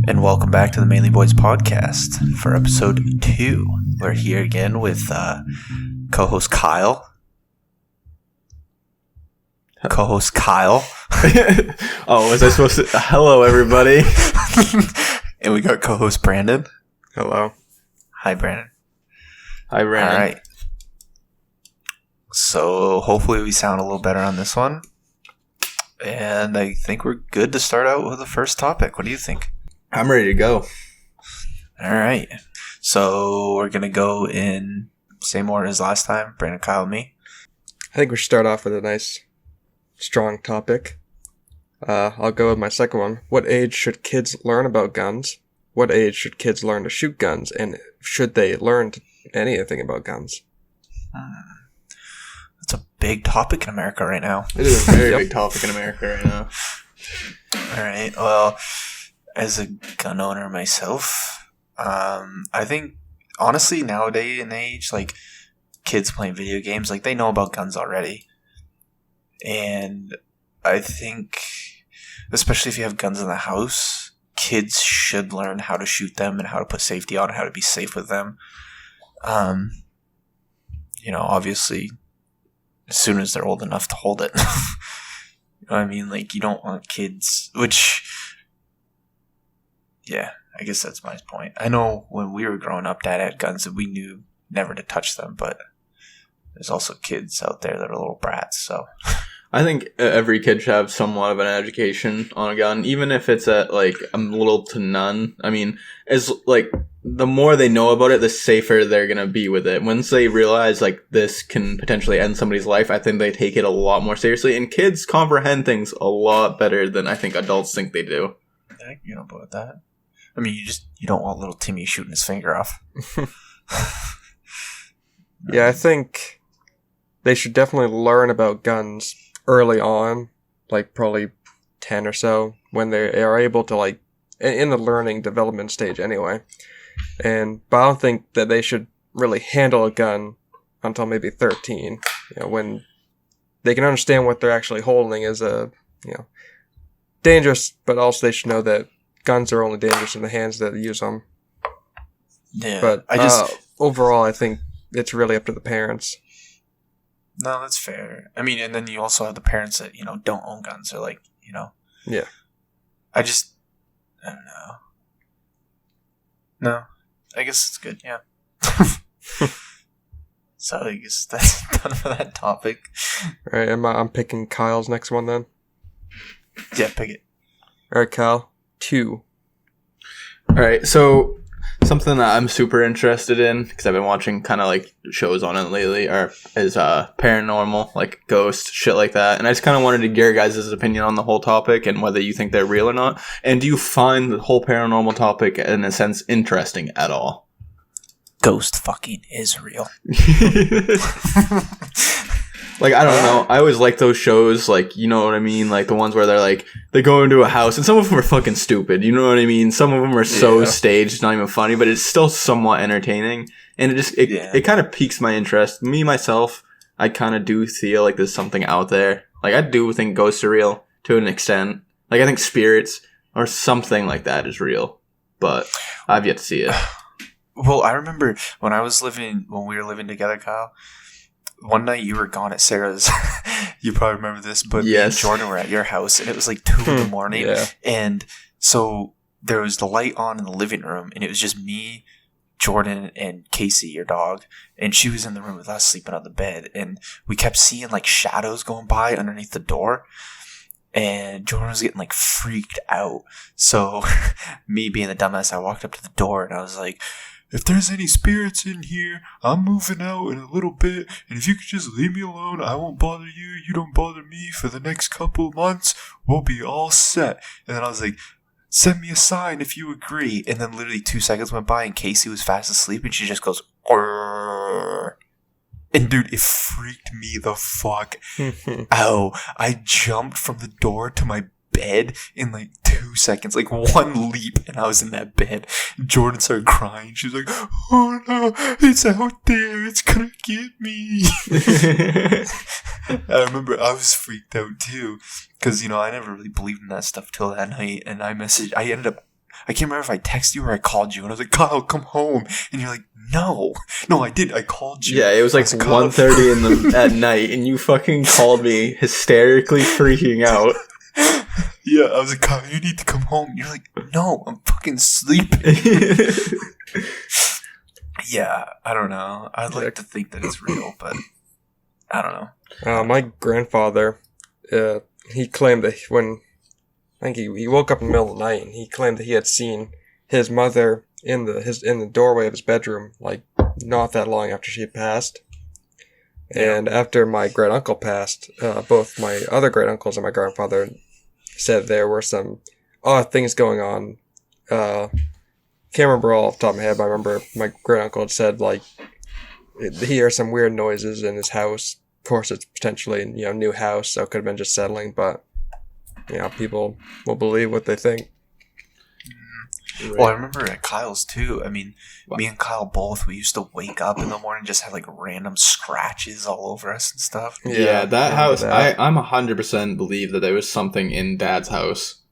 And welcome back to the Mainly Boys podcast for episode 2. We're here again with co-host Kyle. Co-host Kyle. Oh, was I supposed to? Hello, everybody. And we got co-host Brandon. Hello. Hi, Brandon. Hi, Brandon. All right. So hopefully we sound a little better on this one. And I think we're good to start out with the first topic. What do you think? I'm ready to go. All right. So we're going to go in same order as last time. Brandon, Kyle, me. I think we should start off with a nice, strong topic. I'll go with my second one. What age should kids learn about guns? What age should kids learn to shoot guns? And should they learn anything about guns? That's a big topic in America right now. It is a very big topic in America right now. All right. Well, as a gun owner myself, I think, honestly, nowadays and age, like, kids playing video games, like, they know about guns already. And I think, especially if you have guns in the house, kids should learn how to shoot them and how to put safety on and how to be safe with them. Obviously, as soon as they're old enough to hold it. You know what I mean? Like, you don't want kids, yeah, I guess that's my point. I know when we were growing up, Dad had guns that we knew never to touch them, but there's also kids out there that are little brats, so... I think every kid should have somewhat of an education on a gun, even if it's at, like, a little to none. I mean, the more they know about it, the safer they're going to be with it. Once they realize, like, this can potentially end somebody's life, I think they take it a lot more seriously. And kids comprehend things a lot better than I think adults think they do. Yeah, you know about that. I mean, you don't want little Timmy shooting his finger off. Yeah, I think they should definitely learn about guns early on, like probably 10 or so, when they are able to, like, in the learning development stage anyway. But I don't think that they should really handle a gun until maybe 13, when they can understand what they're actually holding is dangerous, but also they should know that guns are only dangerous in the hands that use them. Yeah, but overall, I think it's really up to the parents. No, that's fair. I mean, and then you also have the parents that, don't own guns. Or, like, Yeah. I don't know. No. I guess it's good, yeah. So I guess that's done for that topic. Alright, I'm picking Kyle's next one then. Yeah, pick it. Alright, Kyle. 2. Alright, so something that I'm super interested in, because I've been watching kind of like shows on it lately, is paranormal, like ghosts, shit like that. And I just kind of wanted to get your guys' opinion on the whole topic and whether you think they're real or not. And do you find the whole paranormal topic, in a sense, interesting at all? Ghost fucking is real. Like, I don't know. I always like those shows, like, you know what I mean? Like, the ones where they go into a house, and some of them are fucking stupid, you know what I mean? Some of them are so staged, it's not even funny, but it's still somewhat entertaining. And it kind of piques my interest. Me, myself, I kind of do feel like there's something out there. Like, I do think ghosts are real, to an extent. Like, I think spirits or something like that is real. But I've yet to see it. Well, I remember when we were living together, Kyle, one night you were gone at Sarah's. You probably remember this, but me and Jordan were at your house, and it was like 2 in the morning. Yeah. And so there was the light on in the living room, and it was just me, Jordan, and Casey, your dog. And she was in the room with us, sleeping on the bed. And we kept seeing, like, shadows going by underneath the door. And Jordan was getting, like, freaked out. So me being the dumbass, I walked up to the door, and I was like, if there's any spirits in here, I'm moving out in a little bit, and if you could just leave me alone, I won't bother you, you don't bother me for the next couple of months, we'll be all set. And then I was like, send me a sign if you agree. And then literally 2 seconds went by, and Casey was fast asleep, and she just goes, "Arr." And dude, it freaked me the fuck out. I jumped from the door to my bed in like 2 seconds, like one leap, and I was in that bed. Jordan started crying. She was like, "Oh no, it's out there. It's gonna get me." I remember I was freaked out too, because I never really believed in that stuff till that night. And I ended up. I can't remember if I texted you or I called you, and I was like, "Kyle, come home," and you're like, No, I did. I called you. Yeah, it was like 1:30 at night, and you fucking called me hysterically freaking out. Yeah, I was like, Kyle, you need to come home. You're like, no, I'm fucking sleeping. Yeah, I don't know. I'd like to think that it's real, but I don't know. My grandfather, he claimed that I think he woke up in the middle of the night, and he claimed that he had seen his mother in the doorway of his bedroom, like not that long after she had passed. And after my great uncle passed, both my other great uncles and my grandfather said there were some odd things going on. Can't remember all off the top of my head, but I remember my great uncle had said like he hears some weird noises in his house. Of course, it's potentially new house, so it could have been just settling, but people will believe what they think. Right. Well, I remember at Kyle's too. I mean, me and Kyle both, we used to wake up in the morning and just have like random scratches all over us and stuff. Yeah, that house, I'm 100% believe that there was something in Dad's house.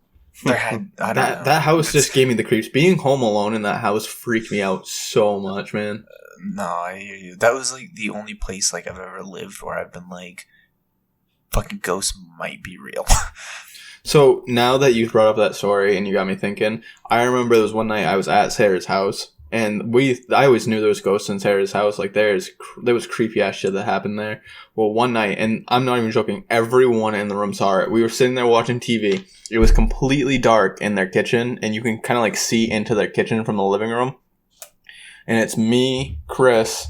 I don't know. That house just gave me the creeps. Being home alone in that house freaked me out so much, man. No, I hear you. That was like the only place like I've ever lived where I've been like, fucking ghosts might be real. So now that you've brought up that story and you got me thinking, I remember there was one night I was at Sarah's house, and I always knew there was ghosts in Sarah's house. Like there was creepy ass shit that happened there. Well, one night, and I'm not even joking, everyone in the room saw it. We were sitting there watching TV. It was completely dark in their kitchen, and you can kind of like see into their kitchen from the living room. And it's me, Chris,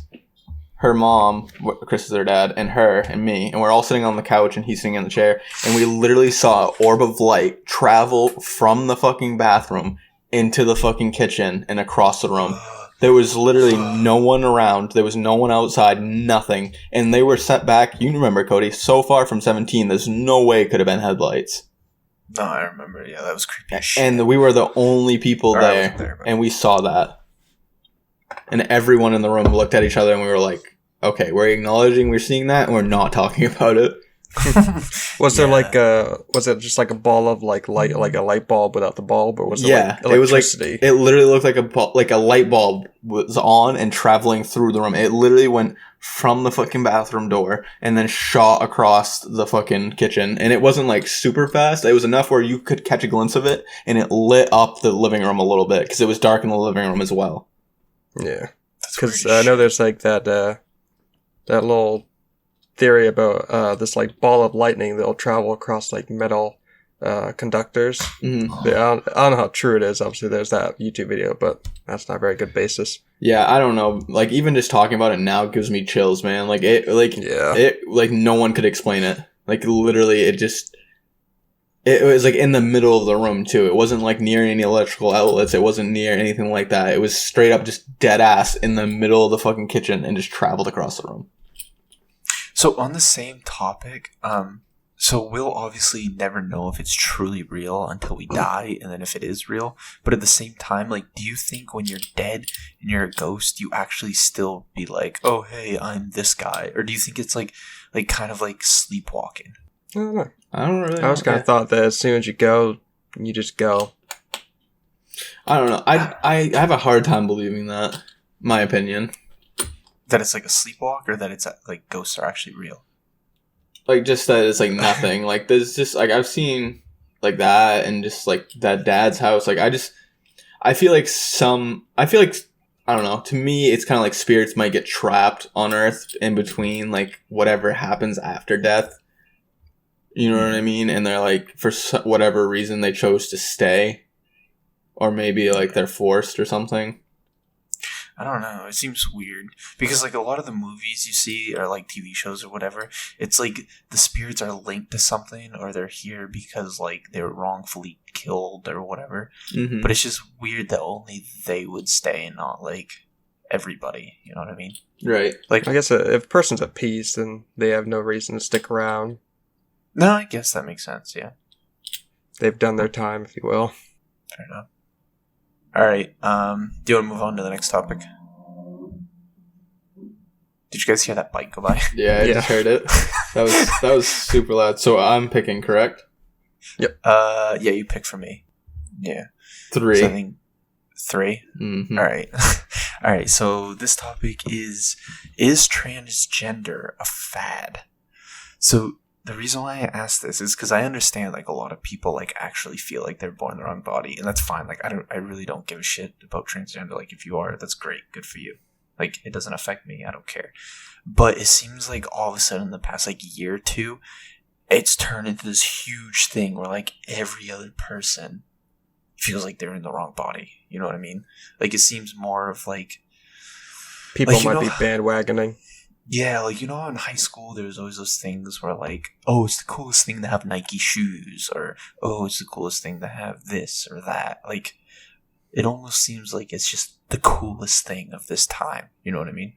her mom, Chris is their dad, and her and me, and we're all sitting on the couch and he's sitting in the chair, and we literally saw an orb of light travel from the fucking bathroom into the fucking kitchen and across the room. There was literally no one around. There was no one outside, nothing. And they were set back, you remember, Cody, so far from 17, there's no way it could have been headlights. No, I remember. Yeah, that was creepy as shit. And we were the only people there, and we saw that. And everyone in the room looked at each other, and we were like, okay, we're acknowledging we're seeing that, and we're not talking about it. Was there was it just like a ball of like light, like a light bulb without the bulb, or was it like it was like, electricity? it literally looked like a light bulb was on and traveling through the room. It literally went from the fucking bathroom door and then shot across the fucking kitchen. And it wasn't like super fast. It was enough where you could catch a glimpse of it, and it lit up the living room a little bit because it was dark in the living room as well. Yeah, because I know there's like that little theory about this like ball of lightning that'll travel across like metal conductors. Mm-hmm. I don't know how true it is. Obviously, there's that YouTube video, but that's not a very good basis. Yeah, I don't know. Like even just talking about it now gives me chills, man. Like it no one could explain it. Like literally, it was like in the middle of the room too. It wasn't like near any electrical outlets. It wasn't near anything like that. It was straight up just dead ass in the middle of the fucking kitchen and just traveled across the room. So on the same topic, so we'll obviously never know if it's truly real until we die, and then if it is real. But at the same time, like, do you think when you're dead and you're a ghost, you actually still be like, oh, hey, I'm this guy? Or do you think it's like kind of like sleepwalking? I don't know. I don't really know. I always kind of thought that as soon as you go, you just go. I don't know. I have a hard time believing that, my opinion. That it's like a sleepwalk, or that it's like ghosts are actually real? Like just that it's like nothing. Like there's just like I've seen like that, and just like that dad's house. Like I feel like I don't know. To me, it's kind of like spirits might get trapped on Earth in between like whatever happens after death. You know what I mean? And they're like, for whatever reason, they chose to stay. Or maybe like they're forced or something. I don't know. It seems weird. Because like a lot of the movies you see, or like TV shows or whatever, it's like the spirits are linked to something, or they're here because like they were wrongfully killed or whatever. Mm-hmm. But it's just weird that only they would stay and not like everybody. You know what I mean? Right. Like I guess if a person's at peace, then they have no reason to stick around. No, I guess that makes sense, yeah. they've done their time, if you will. Fair enough. All right. Do you want to move on to the next topic? Did you guys hear that bike go by? Yeah, I just heard it. That was super loud. So I'm picking, correct? Yep. Yeah, you pick for me. Yeah. 3. So I think 3. Mm-hmm. All right. All right. So this topic is transgender a fad? So the reason why I asked this is because I understand like a lot of people like actually feel like they're born in the wrong body, and that's fine. Like I really don't give a shit about transgender. Like if you are, that's great, good for you. Like it doesn't affect me. I don't care. But it seems like all of a sudden in the past like year or two, it's turned into this huge thing where like every other person feels like they're in the wrong body. You know what I mean? Like it seems more of like People like, might be bandwagoning. Yeah, like, you know, in high school, there's always those things where, like, oh, it's the coolest thing to have Nike shoes, or, oh, it's the coolest thing to have this or that. Like, it almost seems like it's just the coolest thing of this time. You know what I mean?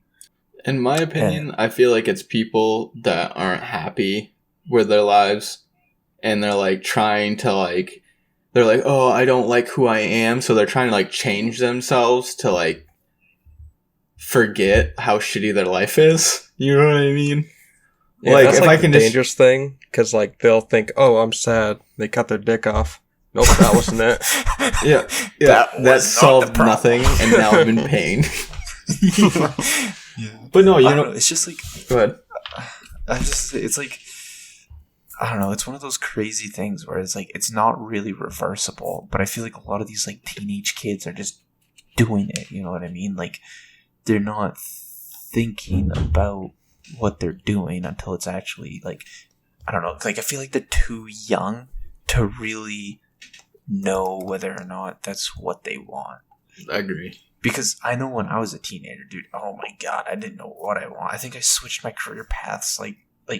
In my opinion, I feel like it's people that aren't happy with their lives, and they're, like, trying to, like, they're like, oh, I don't like who I am, so they're trying to, like, change themselves to, like, forget how shitty their life is. You know what I mean? Yeah, like that's if like I can the just dangerous thing, because like they'll think, "Oh, I'm sad." They cut their dick off. Nope, that wasn't it. yeah, that solved nothing, and now I'm in pain. Yeah. But no, you know, it's just like, go ahead. It's like, I don't know. It's one of those crazy things where it's like it's not really reversible, but I feel like a lot of these like teenage kids are just doing it. You know what I mean? Like they're not thinking about what they're doing until it's actually like, I don't know, like I feel like they're too young to really know whether or not that's what they want. I agree. Because I know when I was a teenager, dude, oh my god, I didn't know what I want. I think I switched my career paths like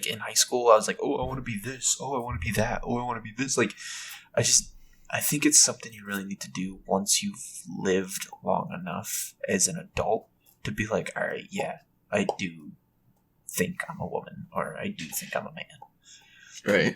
in high school. I was like, oh, I want to be this, oh, I want to be that, oh, I want to be this. Like I think it's something you really need to do once you've lived long enough as an adult to be like, all right, yeah, I do think I'm a woman, or I do think I'm a man. Right.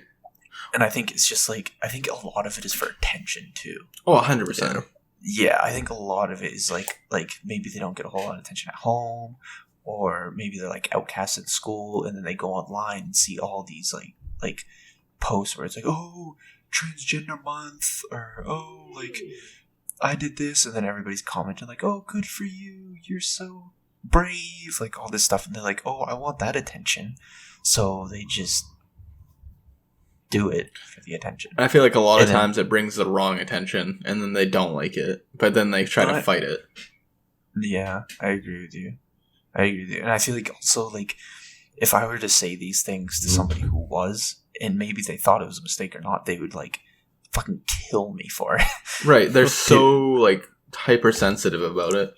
And I think it's just like, I think a lot of it is for attention too. Oh, 100%. Yeah, I think a lot of it is like maybe they don't get a whole lot of attention at home, or maybe they're like outcast at school, and then they go online and see all these like posts where it's like, oh, transgender month, or oh, like I did this, and then everybody's commenting like, oh, good for you, you're so brave, like all this stuff, and they're like, oh, I want that attention, so they just do it for the attention. I feel like a lot of times it brings the wrong attention, and then they don't like it, but then they try to fight it. Yeah, I agree with you. And I feel like also, like, if I were to say these things to somebody who was, and maybe they thought it was a mistake or not, they would, like, fucking kill me for it. Right, they're so, like, hypersensitive about it.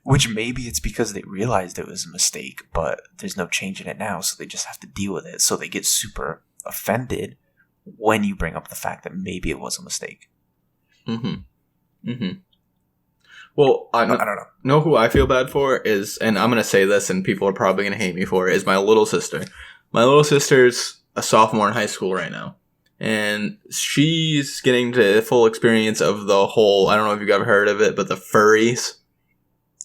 Which maybe it's because they realized it was a mistake, but there's no change in it now, so they just have to deal with it. So they get super offended when you bring up the fact that maybe it was a mistake. Mm-hmm. Mm-hmm. Well, I don't know who I feel bad for is, and I'm going to say this and people are probably going to hate me for it, is my little sister. My little sister's a sophomore in high school right now. And she's getting to full experience of the whole, I don't know if you've ever heard of it, but the furries.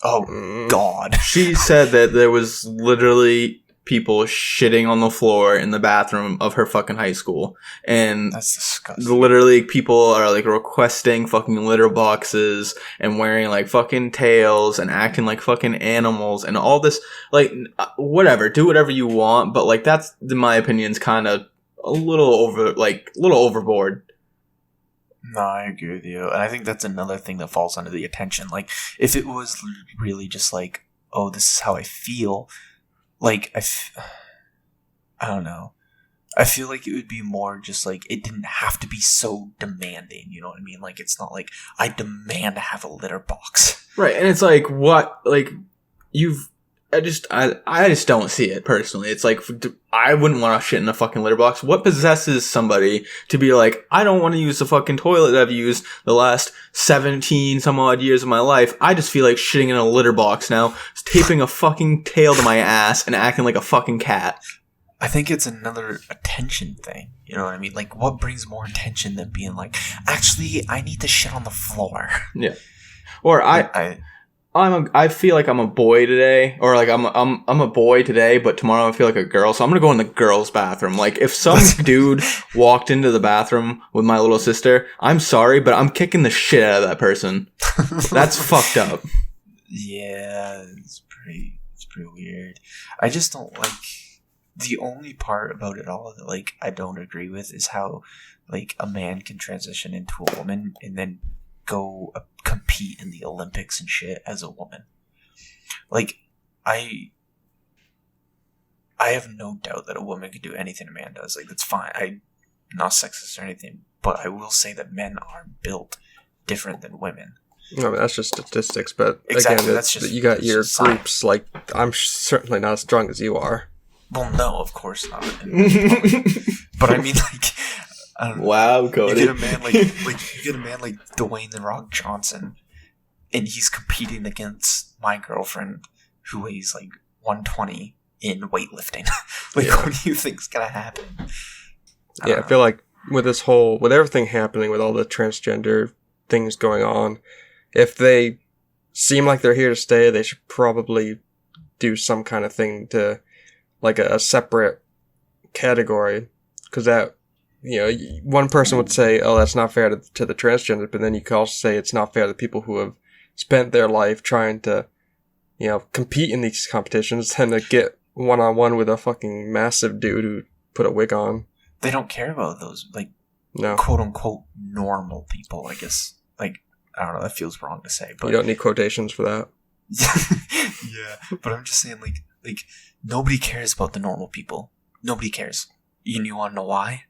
Oh, God. She said that there was literally people shitting on the floor in the bathroom of her fucking high school. And that's disgusting. Literally people are like requesting fucking litter boxes and wearing like fucking tails and acting like fucking animals and all this, like, whatever, do whatever you want, but like that's, in my opinion, is kind of a little overboard. No, I agree with you. And I think that's another thing that falls under the attention. Like, if it was really just like, oh, this is how I feel, like, I don't know. I feel like it would be more just like, it didn't have to be so demanding, you know what I mean? Like, it's not like, I demand to have a litter box. Right, and it's like, what, like, I just don't see it, personally. It's like, I wouldn't want to shit in a fucking litter box. What possesses somebody to be like, I don't want to use the fucking toilet that I've used the last 17 some odd years of my life. I just feel like shitting in a litter box now, taping a fucking tail to my ass and acting like a fucking cat. I think it's another attention thing. You know what I mean? Like, what brings more attention than being like, actually, I need to shit on the floor. Yeah. Or I feel like I'm a boy today, or like I'm a boy today, but tomorrow I feel like a girl, so I'm gonna go in the girls' bathroom. Like, if some dude walked into the bathroom with my little sister, I'm sorry, but I'm kicking the shit out of that person. That's fucked up. Yeah, it's pretty weird. I just don't like. The only part about it all that, like, I don't agree with is how, like, a man can transition into a woman and then go compete in the Olympics and shit as a woman. Like, I have no doubt that a woman can do anything a man does. Like, that's fine. I'm not sexist or anything, but I will say that men are built different than women. I mean, that's just statistics, but Exactly, again, that's just, you got your just groups. science. Like, I'm certainly not as strong as you are. Well, no, of course not. But I mean, like, I don't know. Wow, Cody. You get a man like Dwayne the Rock Johnson, and he's competing against my girlfriend, who weighs like 120 in weightlifting. Like, Yeah. what do you think's gonna happen? I feel like with everything happening, with all the transgender things going on, if they seem like they're here to stay, they should probably do some kind of thing to, like, a separate category, because that, one person would say, oh, that's not fair to the transgender, but then you could also say it's not fair to people who have spent their life trying to, compete in these competitions, than to get one-on-one with a fucking massive dude who put a wig on. They don't care about those, like, No. quote-unquote normal people, I guess. Like, I don't know, that feels wrong to say, but... You don't need quotations for that. Yeah, but I'm just saying, like, nobody cares about the normal people. Nobody cares. You want to know why?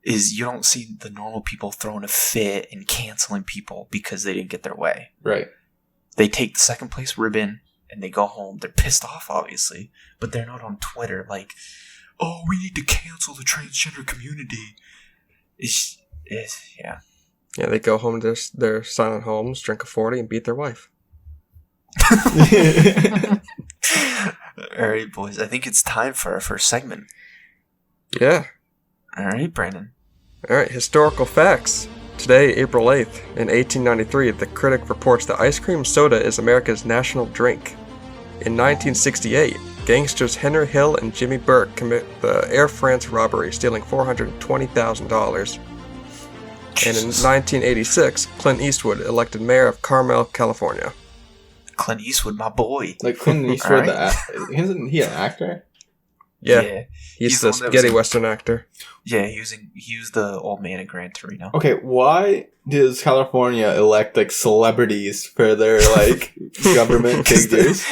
Is you don't see the normal people throwing a fit and canceling people because they didn't get their way. Right. They take the second place ribbon and they go home. They're pissed off, obviously, but they're not on Twitter like, oh, we need to cancel the transgender community. Yeah. Yeah, they go home to their silent homes, drink a 40, and beat their wife. All right, boys. I think it's time for our first segment. Yeah. All right, Brandon. All right, historical facts. Today, April 8th, in 1893, the Critic reports that ice cream soda is America's national drink. In 1968, gangsters Henry Hill and Jimmy Burke commit the Air France robbery, stealing $420,000. And in 1986, Clint Eastwood elected mayor of Carmel, California. Clint Eastwood, my boy. Like Clint Eastwood, Alright. isn't he an actor? Yeah, he's the the one that was spaghetti in- western actor. Yeah, he was the old man in Gran Torino. Okay, why does California elect like celebrities for their like government figures?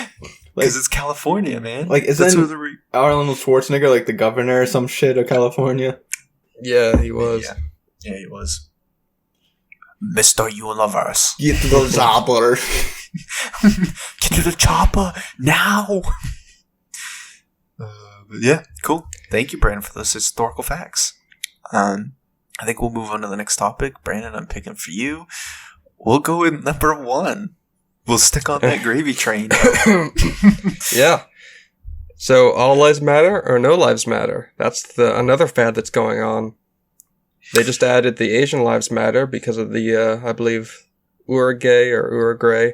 Because it's California, man. Like, That's isn't who the Arnold Schwarzenegger like the governor or some shit of California? Yeah, he was. Yeah, he was. Mr. Universe. Get to the chopper. Get to the chopper now. But yeah, cool. Thank you, Brandon, for those historical facts. I think we'll move on to the next topic. Brandon, I'm picking for you. We'll go with number 1. We'll stick on that gravy train. Yeah. So, all lives matter or no lives matter? That's another fad that's going on. They just added the Asian lives matter because of the, I believe, Uruguay.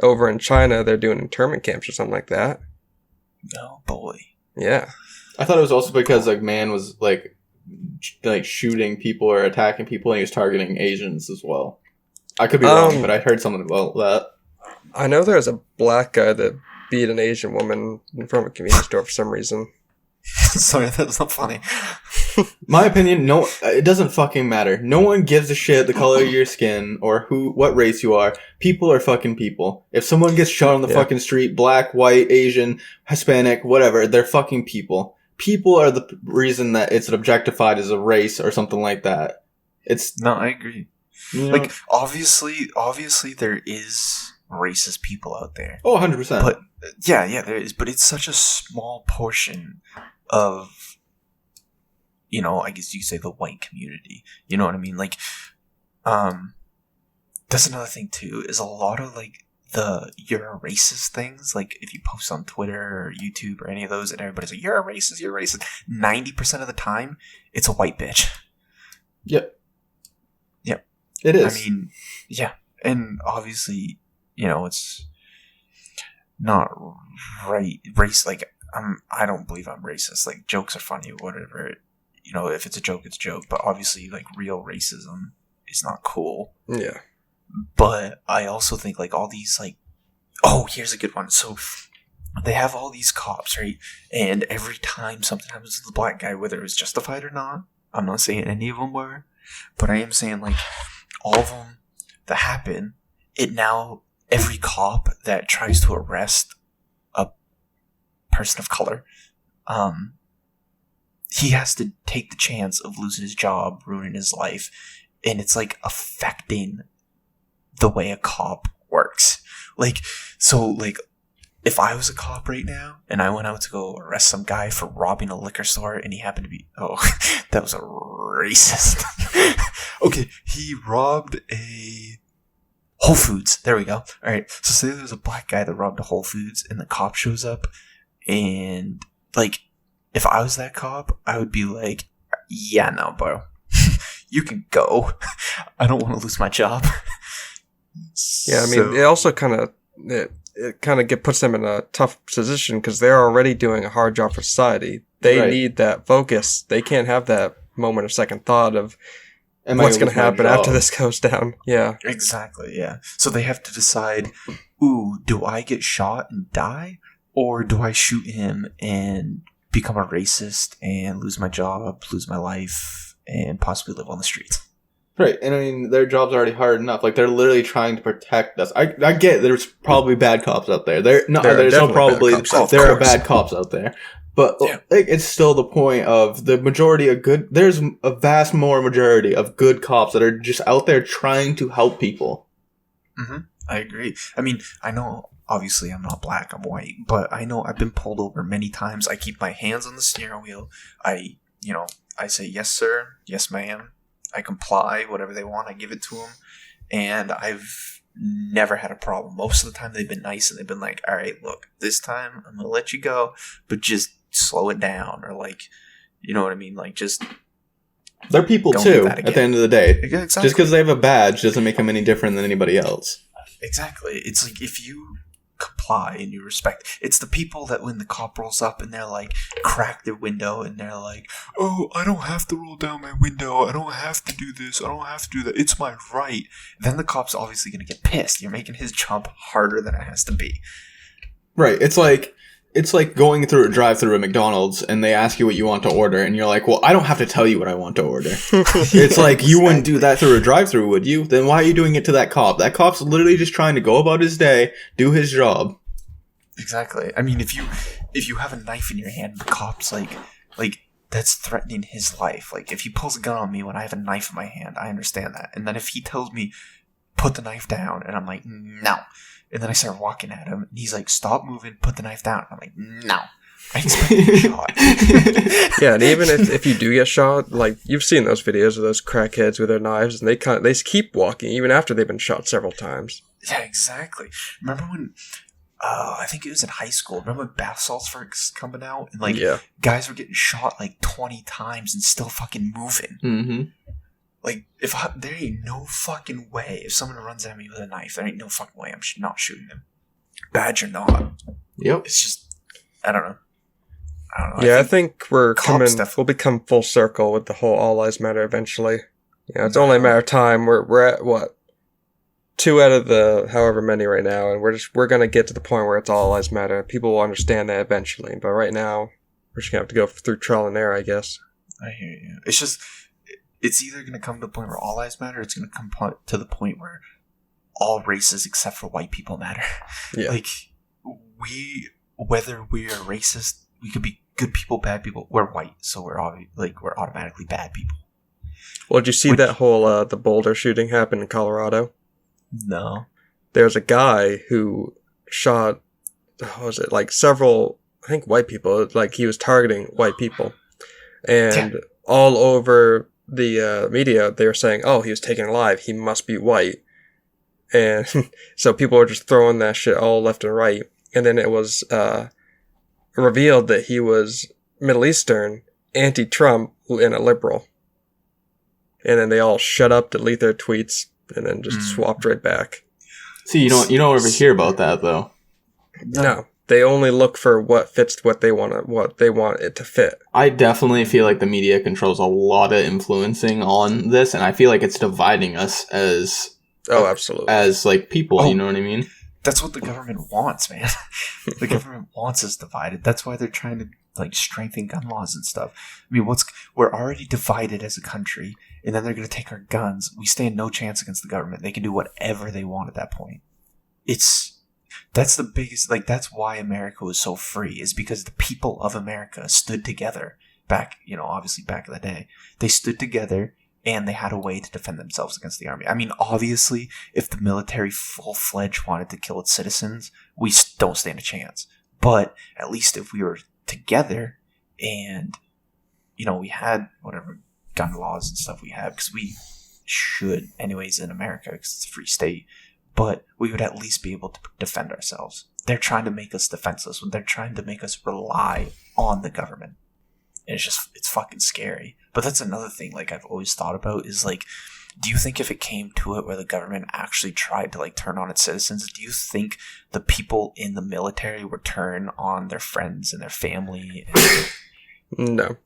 Over in China, they're doing internment camps or something like that. Oh, boy. Yeah. I thought it was also because like man was like shooting people or attacking people, and he was targeting Asians as well. I could be wrong, but I heard something about that. I know there's a black guy that beat an Asian woman in front of a convenience store for some reason. Sorry, that's not funny. My opinion, no, it doesn't fucking matter. No one gives a shit the color of your skin or what race you are. People are fucking people. If someone gets shot on the fucking street, black, white, Asian, Hispanic, whatever, they're fucking people. People are the reason that it's objectified as a race or something like that. No, I agree. You know? Like, obviously there is racist people out there. Oh, 100%. But yeah, there is. But it's such a small portion of, I guess you could say the white community. You know what I mean? Like, that's another thing too. Is a lot of like you're a racist things, like if you post on Twitter or YouTube or any of those and everybody's like, you're a racist, 90% of the time it's a white bitch. Yep. Yep. It is. I mean, yeah. And obviously, it's not right. Race, like, I don't believe I'm racist. Like, jokes are funny or whatever. If it's a joke, it's a joke. But obviously, like, real racism is not cool. Yeah. But I also think, like, all these, like, oh, here's a good one. So they have all these cops, right? And every time something happens to the black guy, whether it was justified or not, I'm not saying any of them were, but I am saying, like, all of them that happen, every cop that tries to arrest a person of color, he has to take the chance of losing his job, ruining his life, and it's, like, affecting the way a cop works. Like, so, like, if I was a cop right now and I went out to go arrest some guy for robbing a liquor store and he happened to be, that was a racist. Okay, he robbed a Whole Foods. There we go. All right, so say there's a black guy that robbed a Whole Foods and the cop shows up and, like, if I was that cop, I would be like, yeah, no, bro. You can go. I don't want to lose my job. Yeah, I mean, it also kind of puts them in a tough position because they're already doing a hard job for society. They need that focus. They can't have that moment of second thought of what's going to happen after this goes down. Yeah, exactly. Yeah, so they have to decide: do I get shot and die, or do I shoot him and become a racist and lose my job, lose my life, and possibly live on the streets? Right, and I mean, their job's already hard enough. Like, they're literally trying to protect us. I get there's probably bad cops out there. There are bad cops out there. But like, it's still the point of the majority of there's a vast more majority of good cops that are just out there trying to help people. Mm-hmm. I agree. I mean, I know, obviously I'm not black, I'm white, but I know I've been pulled over many times. I keep my hands on the steering wheel. I say, yes, sir, yes, ma'am. I comply, whatever they want, I give it to them. And I've never had a problem. Most of the time they've been nice and they've been like, all right, look, this time I'm going to let you go, but just slow it down. Or, like, you know what I mean? Like, just... They're people too, at the end of the day. Exactly. Just because they have a badge doesn't make them any different than anybody else. Exactly. It's like, if you comply and you respect, it's the people that when the cop rolls up and they're like, crack their window and they're like, oh, I don't have to roll down my window, I don't have to do this, I don't have to do that, it's my right. Then the cop's obviously going to get pissed. You're making his job harder than it has to be. Right. It's like going through a drive-through at McDonald's and they ask you what you want to order and you're like, well, I don't have to tell you what I want to order. It's like, you wouldn't do that through a drive-through, would you? Then why are you doing it to that cop? That cop's literally just trying to go about his day, do his job. Exactly. I mean, if you have a knife in your hand, the cop's like that's threatening his life. Like, if he pulls a gun on me when I have a knife in my hand, I understand that. And then if he tells me, put the knife down, and I'm like, no. And then I start walking at him, and he's like, stop moving, put the knife down. I'm like, no. I expect to get shot. Yeah, and even if you do get shot, like, you've seen those videos of those crackheads with their knives, and they keep walking even after they've been shot several times. Yeah, exactly. Remember when, I think it was in high school, remember when bath salts were coming out? And, like, guys were getting shot, like, 20 times and still fucking moving. Mm-hmm. Like, there ain't no fucking way. If someone runs at me with a knife, there ain't no fucking way I'm not shooting them. Badge or not. Yep. It's just, I don't know. Yeah, I think we'll become full circle with the whole All Lives Matter eventually. Yeah, it's only a matter of time. We're at, what, 2 out of the however many right now, and we're gonna get to the point where it's All Lives Matter. People will understand that eventually, but right now, we're just gonna have to go through trial and error, I guess. I hear you. It's just... It's either going to come to the point where all lives matter, or it's going to come to the point where all races except for white people matter. Yeah. Like, whether we're racist, we could be good people, bad people. We're white, so we're automatically bad people. Well, did you see that whole, the Boulder shooting happened in Colorado? No. There's a guy who shot, several, I think, white people. Like, he was targeting white people. And all over the media, they were saying, oh, he was taken alive, he must be white. And so people were just throwing that shit all left and right. And then it was revealed that he was Middle Eastern, anti-Trump, and a liberal. And then they all shut up, delete their tweets, and then just swapped right back. See, you don't ever hear about that though. No, they only look for what fits what they want it to fit. I definitely feel like the media controls a lot of influencing on this, and I feel like it's dividing us as absolutely, as like people. You know what I mean? That's what the government wants, man. The government wants us divided. That's why they're trying to like strengthen gun laws and stuff. I mean, we're already divided as a country, and then they're going to take our guns. We stand no chance against the government. They can do whatever they want at that point. That's the biggest, like, that's why America was so free, is because the people of America stood together back, obviously back in the day. They stood together and they had a way to defend themselves against the army. I mean, obviously, if the military full-fledged wanted to kill its citizens, we don't stand a chance. But at least if we were together and, we had whatever gun laws and stuff we have, because we should anyways in America, because it's a free state, but we would at least be able to defend ourselves. They're trying to make us defenseless. They're trying to make us rely on the government. And it's fucking scary. But that's another thing, like, I've always thought about is, like, do you think if it came to it where the government actually tried to, like, turn on its citizens, do you think the people in the military would turn on their friends and their family? No.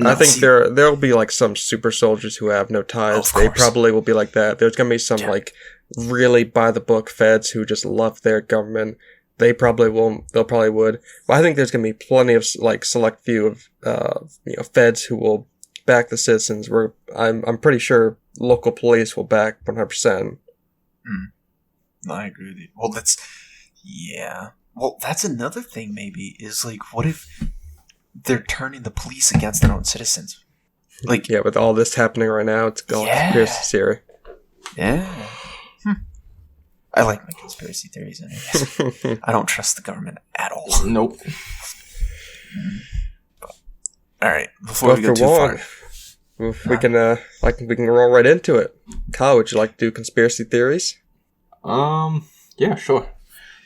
I think there'll be, like, some super soldiers who have no ties. They probably will be like that. There's going to be some, like, really by-the-book feds who just love their government. They probably won't. They'll probably would. But I think there's going to be plenty of, like, select few of, feds who will back the citizens. I'm pretty sure local police will back 100%. No, I agree with you. Well, that's another thing maybe, is, like, what if they're turning the police against their own citizens? Like, yeah, with all this happening right now, it's all conspiracy theory. Yeah. I like my conspiracy theories anyways. I don't trust the government at all. Nope. Alright, before we go too far. We can roll right into it. Kyle, would you like to do conspiracy theories? Yeah, sure.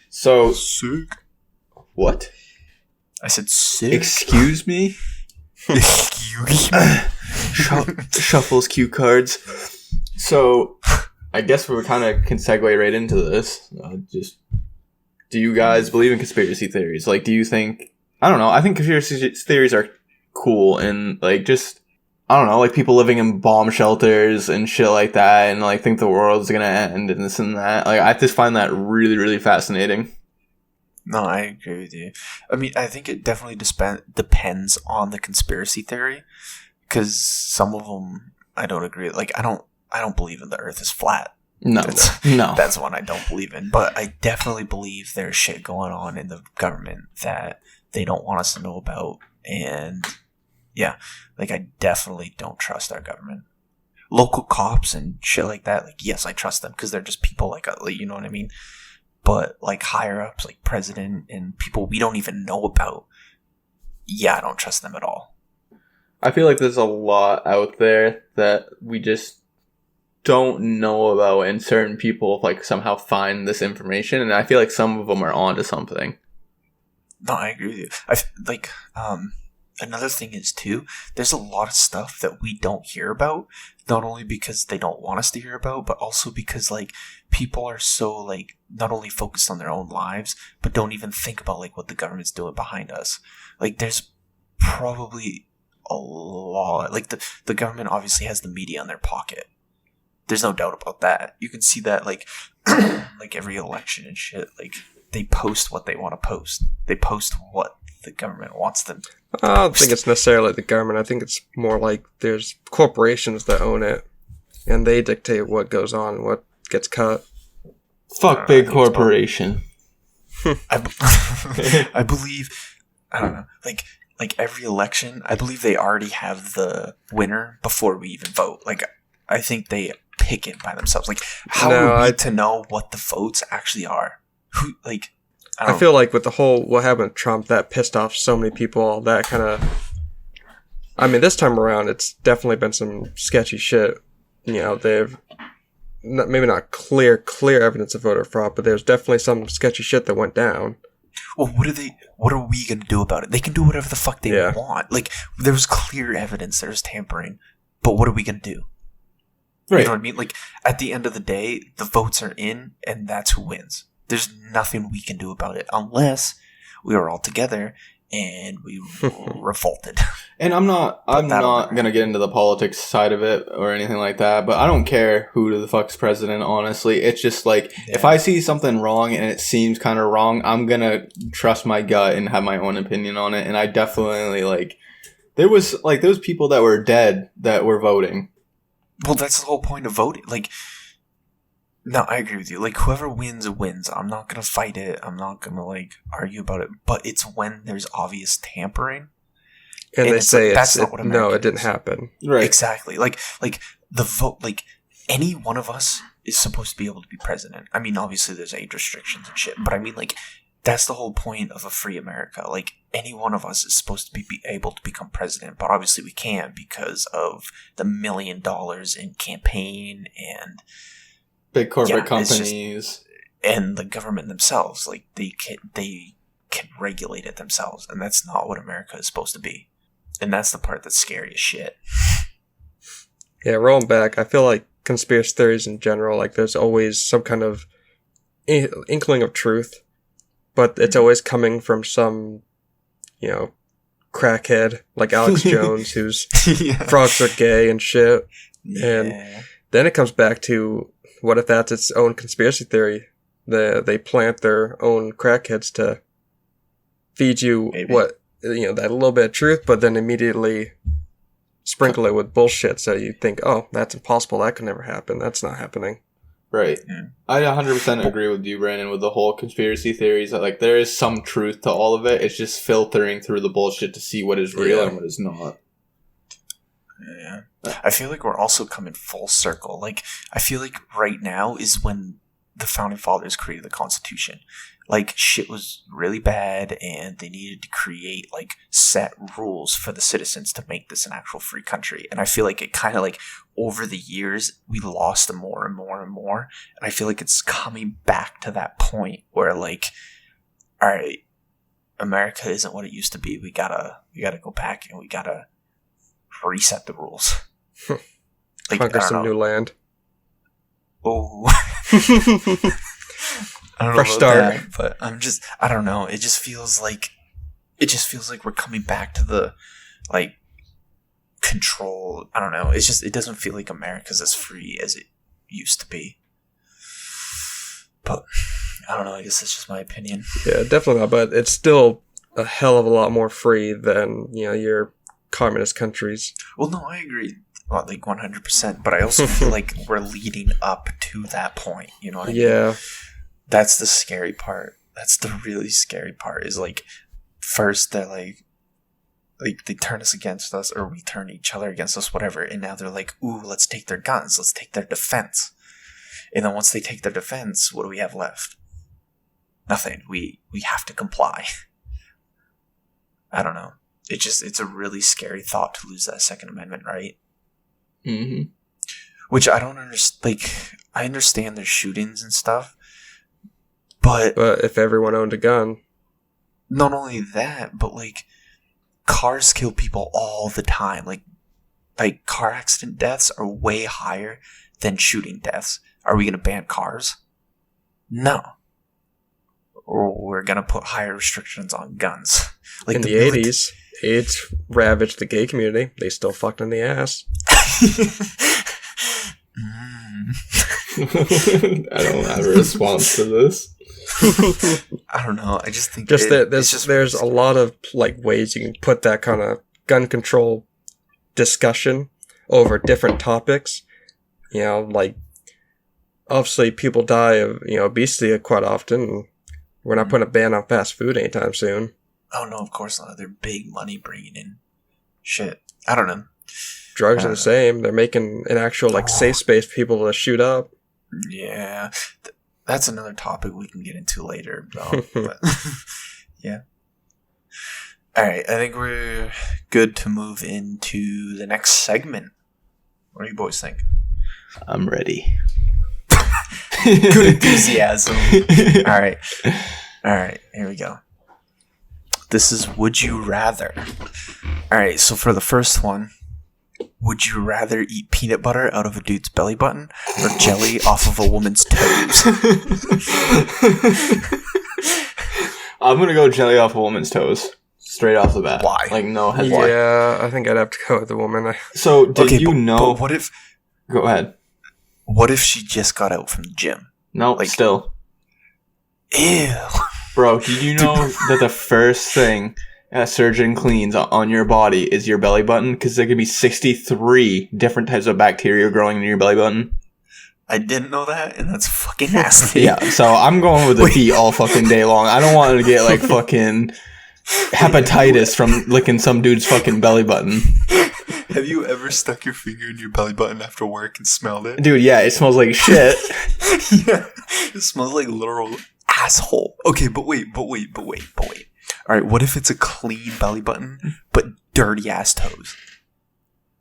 So, sick. What? I said sick. Excuse me? Excuse me? Shuffles cue cards. So, I guess we kind of can segue right into this. Do you guys believe in conspiracy theories? Like, do you think... I don't know. I think conspiracy theories are cool and, like, just... I don't know, like, people living in bomb shelters and shit like that and, like, think the world's gonna end and this and that. Like, I just find that really, really fascinating. No, I agree with you. I mean, I think it definitely depends on the conspiracy theory, because some of them I don't agree. Like, I don't believe in the Earth is flat. No, that's one I don't believe in. But I definitely believe there's shit going on in the government that they don't want us to know about. And yeah, like, I definitely don't trust our government. Local cops and shit like that, like, yes, I trust them because they're just people like, you know what I mean? But, like, higher ups, like president and people we don't even know about, yeah, I don't trust them at all. I feel like there's a lot out there that we just don't know about, and certain people, like, somehow find this information, and I feel like some of them are onto something. No, I agree with you. Another thing is, too, there's a lot of stuff that we don't hear about, not only because they don't want us to hear about, but also because, like, people are so, like, not only focused on their own lives, but don't even think about, like, what the government's doing behind us. Like, there's probably a lot. Like, the government obviously has the media in their pocket. There's no doubt about that. You can see that, like, like, every election and shit, like, they post what they want to post. They post what the government wants them to post. I don't think it's necessarily the government. I think it's more like there's corporations that own it, and they dictate what goes on and what gets cut. Fuck big corporation. I believe, I don't know, like every election, I believe they already have the winner before we even vote. Like, I think they pick it by themselves. Like, how are we to know what the votes actually are? Who, like, I feel like with the whole what happened to Trump, that pissed off so many people. That kind of, I mean, this time around, it's definitely been some sketchy shit. You know, maybe not clear evidence of voter fraud, but there's definitely some sketchy shit that went down. Well, what are we gonna do about it? They can do whatever the fuck they want. Like, there was clear evidence there was tampering, but what are we gonna do? Right. You know what I mean? Like, at the end of the day, the votes are in, and that's who wins. There's nothing we can do about it unless we are all together and we revolted. And I'm not gonna get into the politics side of it or anything like that, but I don't care who the fuck's president, honestly. It's just like, if I see something wrong and it seems kind of wrong, I'm gonna trust my gut and have my own opinion on it. And I definitely, like, there was those people that were dead that were voting. Well, that's the whole point of voting. Like, no, I agree with you. Like, whoever wins, wins. I'm not going to fight it. I'm not going to, like, argue about it. But it's when there's obvious tampering. And they say it didn't happen. Right. Exactly. Like, the vote, like, any one of us is supposed to be able to be president. I mean, obviously there's age restrictions and shit. But I mean, like, that's the whole point of a free America. Like, any one of us is supposed to be able to become president. But obviously we can't because of the $1 million in campaign and big corporate companies and the government themselves. Like, they can regulate it themselves, and that's not what America is supposed to be. And that's the part that's scary as shit. Yeah, rolling back, I feel like conspiracy theories in general, like, there's always some kind of inkling of truth, but it's always coming from some, you know, crackhead like Alex Jones whose frogs are gay and shit. Yeah. And then it comes back to, what if that's its own conspiracy theory? They plant their own crackheads to feed you that little bit of truth, but then immediately sprinkle it with bullshit, so you think, oh, that's impossible, that could never happen, that's not happening. Right. Yeah. I 100% agree with you, Brandon, with the whole conspiracy theories. That, like, there is some truth to all of it. It's just filtering through the bullshit to see what is real and what is not. Yeah. I feel like we're also coming full circle. Like, I feel like right now is when the Founding Fathers created the Constitution. Like, shit was really bad, and they needed to create, like, set rules for the citizens to make this an actual free country. And I feel like it kind of, like, over the years, we lost them more and more and more. And I feel like it's coming back to that point where, like, all right, America isn't what it used to be. We gotta go back, and we gotta reset the rules. Like, conquer some new land. Oh. I don't know about that, but I don't know. It just feels like we're coming back to the, like, control. I don't know. It doesn't feel like America's as free as it used to be. But I don't know. I guess that's just my opinion. Yeah, definitely not. But it's still a hell of a lot more free than, you know, your communist countries. Well, no, I agree. Well, like 100%. But I also feel like we're leading up to that point. You know what I mean? Yeah. That's the scary part. That's the really scary part, is, like, first they're like they turn us against us, or we turn each other against us, whatever, and now they're like, ooh, let's take their guns, let's take their defense. And then once they take their defense, what do we have left? Nothing. We have to comply. I don't know. It's a really scary thought to lose that Second Amendment, right? Mm-hmm. Which I don't understand. Like, I understand there's shootings and stuff, but if everyone owned a gun. Not only that, but, like, cars kill people all the time. Like car accident deaths are way higher than shooting deaths. Are we going to ban cars? No. Or we're going to put higher restrictions on guns. Like, in the 80s, AIDS ravaged the gay community. They still fucked in the ass. I don't have a response to this. I don't know. I just think there's a lot of, like, ways you can put that kind of gun control discussion over different topics. You know, like, obviously people die of, you know, obesity quite often. And we're not putting a ban on fast food anytime soon. Oh no, of course not. They're big money bringing in shit. I don't know. Drugs are the same. They're making an actual, like, safe space for people to shoot up. Yeah. That's another topic we can get into later, though. But yeah. All right. I think we're good to move into the next segment. What do you boys think? I'm ready. Good enthusiasm. All right. Here we go. This is Would You Rather. All right. So for the first one, would you rather eat peanut butter out of a dude's belly button or jelly off of a woman's toes? I'm gonna go jelly off a woman's toes. Straight off the bat. Why? Like, no hesitation. Yeah, I think I'd have to go with the woman. So, did you know... But what if... Go ahead. What if she just got out from the gym? No, Like- still. Ew. Bro, did you know that the first thing a surgeon cleans on your body is your belly button? Because there could be 63 different types of bacteria growing in your belly button. I didn't know that, and that's fucking nasty. Yeah, so I'm going with the feet all fucking day long. I don't want to get, like, fucking hepatitis from licking some dude's fucking belly button. Have you ever stuck your finger in your belly button after work and smelled it? Dude, yeah, it smells like shit. Yeah. It smells like literal asshole. Okay, but wait. Alright, what if it's a clean belly button, but dirty ass toes?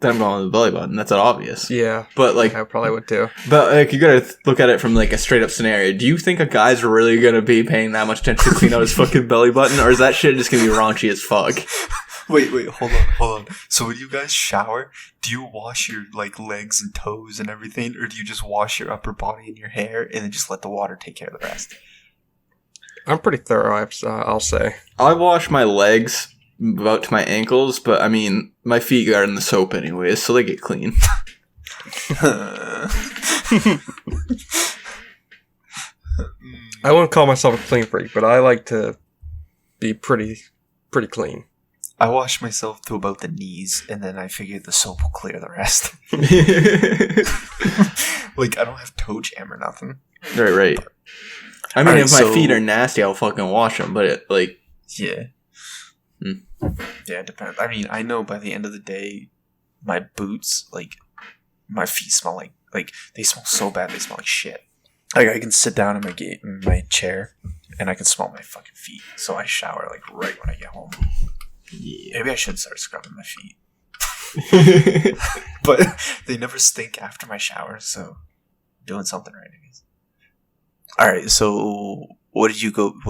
Then I'm going with the belly button. That's obvious. Yeah, But, like, I probably would too. but like, you gotta look at it from, like, a straight-up scenario. Do you think a guy's really gonna be paying that much attention to clean out his fucking belly button? Or is that shit just gonna be raunchy as fuck? Wait, hold on. So when you guys shower, do you wash your, like, legs and toes and everything, or do you just wash your upper body and your hair, and then just let the water take care of the rest? I'm pretty thorough, I'll say. I wash my legs about to my ankles, but, I mean, my feet are in the soap anyways, so they get clean. I wouldn't call myself a clean freak, but I like to be pretty clean. I wash myself to about the knees, and then I figure the soap will clear the rest. Like, I don't have toe jam or nothing. Right. I mean, Alright, if my so- feet are nasty, I'll fucking wash them, but, like... Yeah. Yeah, it depends. I mean, I know by the end of the day, my boots, like, my feet smell like they smell so bad, they smell like shit. Like, I can sit down in my chair, and I can smell my fucking feet. So I shower, like, right when I get home. Yeah. Maybe I should start scrubbing my feet. But they never stink after my shower, so I'm doing something right, I guess. Alright, so what do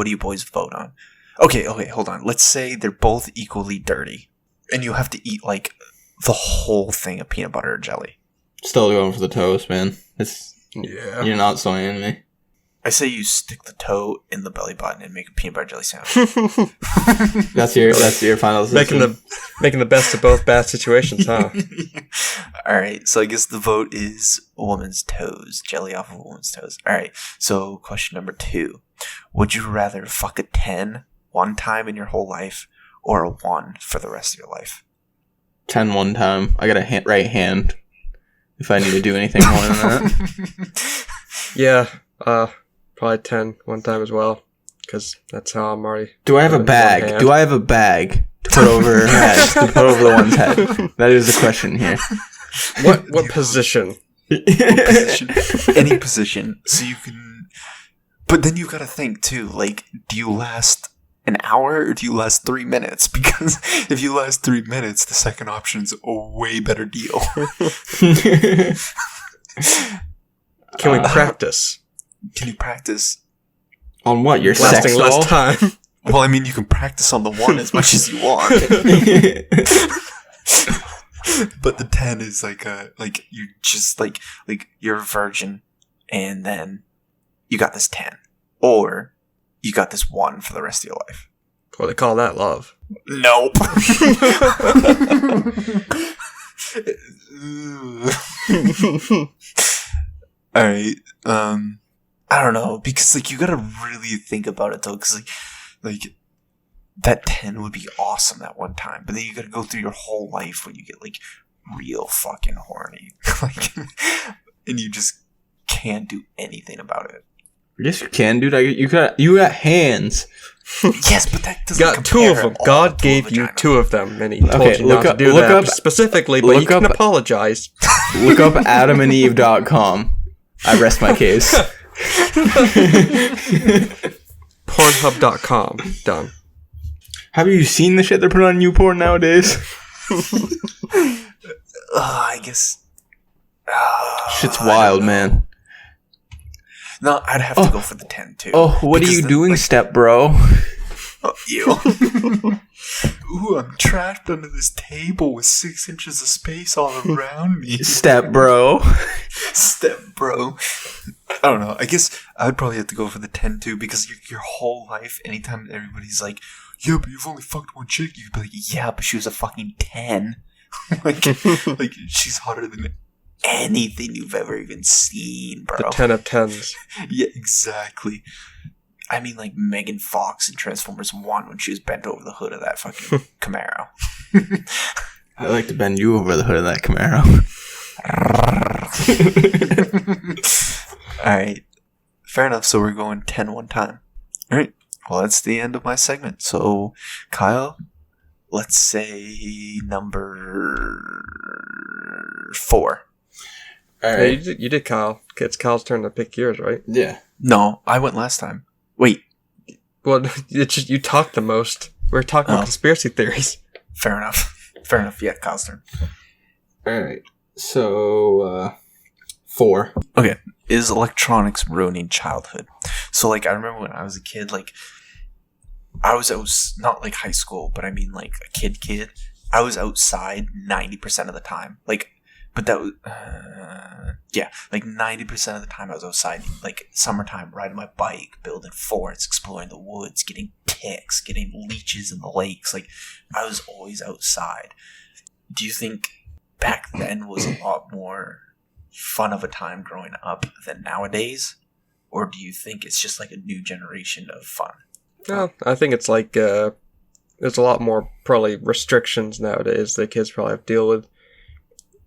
you boys vote on? Okay, hold on. Let's say they're both equally dirty, and you have to eat, like, the whole thing of peanut butter or jelly. Still Still going for the toast, man. Yeah. You're not swinging me. I say you stick the toe in the belly button and make a peanut butter jelly sandwich. That's your final decision. Making the best of both bad situations, huh? Alright, so I guess the vote is a woman's toes. Jelly off of a woman's toes. Alright, so question number 2. Would you rather fuck a 10 one time in your whole life, or a 1 for the rest of your life? 10 one time. I got a right hand. If I need to do anything more than that. Yeah, probably 10 one time as well, because that's how I'm already... Do I have a One bag? hand. Do I have a bag to put over her head? To put over the one's head? That is the question here. What position? Position. Any position. So you can... But then you gotta think, too, like, do you last an hour or do you last 3 minutes? Because if you last 3 minutes, the second option's a way better deal. Can we practice? Can you practice? On what? Your sex Lasting doll? less time. Well, I mean, you can practice on the 1 as much as you want. But the 10 is like you just like you're a virgin, and then you got this 10, or you got this 1 for the rest of your life. Well, they call that love. Nope. All right. I don't know, because like you gotta really think about it though, because like that 10 would be awesome that one time, but then you gotta go through your whole life when you get like real fucking horny, like, and you just can't do anything about it. Yes, you can, dude. You got hands. Yes, but that doesn't Got 2 of them. all God to a gave you vagina. 2 of them, and he told Okay, you not to do look that up- specifically, but look you can up- apologize. Look up adamandeve.com. I rest my case. Pornhub.com. Done. Have you seen the shit they're putting on YouPorn nowadays? I guess. Shit's wild, man. No, I'd have to go for the 10 too. Oh, what are Because you then, doing, like, step bro? oh, ew. Ooh, I'm trapped under this table with 6 inches of space all around me. Step bro. Step bro. I don't know. I guess I'd probably have to go for the 10 too, because your whole life, anytime everybody's like, yeah, but you've only fucked one chick, you'd be like, yeah, but she was a fucking 10. like she's hotter than anything you've ever even seen, bro. The 10 of 10s. Yeah, exactly. I mean, like Megan Fox in Transformers 1 when she was bent over the hood of that fucking Camaro. I'd like to bend you over the hood of that Camaro. Alright. Fair enough, so we're going 10 one time. Alright. Well, that's the end of my segment. So, Kyle, let's say number 4. All Hey, right. you did Kyle. It's Kyle's turn to pick yours, right? Yeah. No, I went last time. Wait, Well, it's just, you talked the most. We're talking Oh. conspiracy theories. fair enough. Fair enough. Yeah, Kyle's turn. All right. So, 4. Okay. Is electronics ruining childhood? So, like, I remember when I was a kid, like, I was not like high school, but I mean like a kid. I was outside 90% of the time. Like, but that was, yeah, like 90% of the time I was outside, like summertime, riding my bike, building forts, exploring the woods, getting ticks, getting leeches in the lakes. Like, I was always outside. Do you think back then was a lot more fun of a time growing up than nowadays? Or do you think it's just like a new generation of fun? No, I think it's like there's a lot more probably restrictions nowadays that kids probably have to deal with.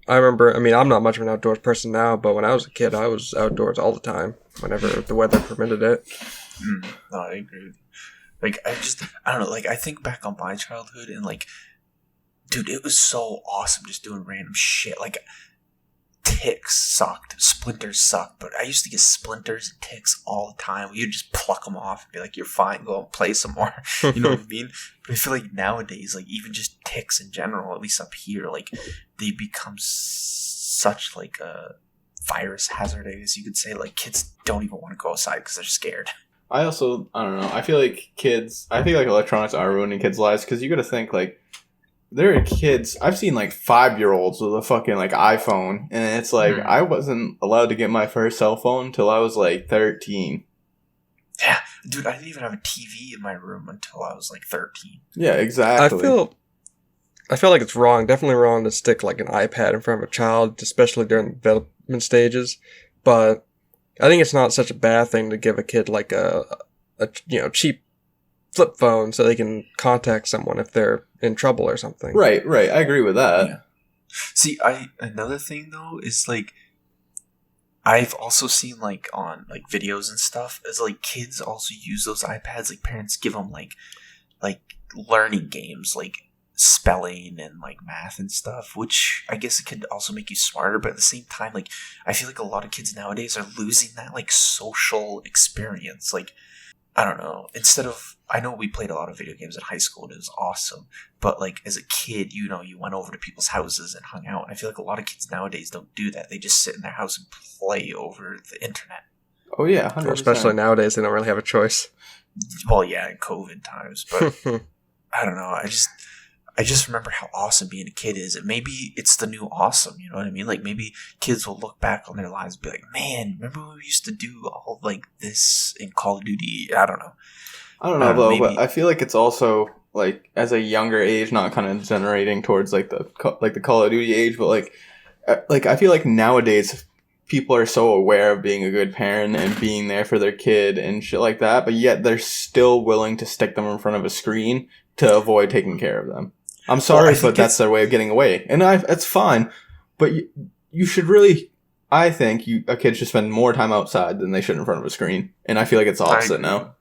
I remember, I mean, I'm not much of an outdoors person now, but when I was a kid, I was outdoors all the time, whenever the weather permitted it. No, I agree with you. Like, I don't know, like, I think back on my childhood and, like, dude, it was so awesome just doing random shit. Like, ticks sucked, splinters sucked, but I used to get splinters and ticks all the time. You'd just pluck them off and be like, you're fine, go and play some more. You know what I mean? But I feel like nowadays, like, even just ticks in general, at least up here, like, they become such, like, a virus hazard, I guess you could say. Like, kids don't even want to go outside because they're scared. I don't know. I feel like electronics are ruining kids' lives because you got to think, like, there are kids. I've seen like 5-year-olds with a fucking like iPhone, and it's like I wasn't allowed to get my first cell phone until I was like 13. Yeah, dude, I didn't even have a TV in my room until I was like 13. Yeah, exactly. I feel like it's wrong, definitely wrong to stick like an iPad in front of a child, especially during the development stages. But I think it's not such a bad thing to give a kid like a cheap flip phone so they can contact someone if they're in trouble or something. Right. I agree with that. Yeah. See, another thing though is like I've also seen like on like videos and stuff is like kids also use those iPads. Like parents give them like learning games like spelling and like math and stuff, which I guess it could also make you smarter. But at the same time, like I feel like a lot of kids nowadays are losing that like social experience. Like I don't know. I know we played a lot of video games in high school and it was awesome. But like as a kid, you went over to people's houses and hung out. And I feel like a lot of kids nowadays don't do that. They just sit in their house and play over the internet. Oh yeah, 100%. Or especially nowadays, they don't really have a choice. Well, yeah, in COVID times, but I don't know. I just remember how awesome being a kid is. And maybe it's the new awesome, you know what I mean? Like, maybe kids will look back on their lives and be like, man, remember when we used to do all like this in Call of Duty? I don't know. Though, but I feel like it's also, like, as a younger age, not kind of generating towards, like, the Call of Duty age, but, like, I feel like nowadays people are so aware of being a good parent and being there for their kid and shit like that, but yet they're still willing to stick them in front of a screen to avoid taking care of them. I'm sorry, but that's their way of getting away. And it's fine, but you should really, I think, a kid should spend more time outside than they should in front of a screen. And I feel like it's opposite now.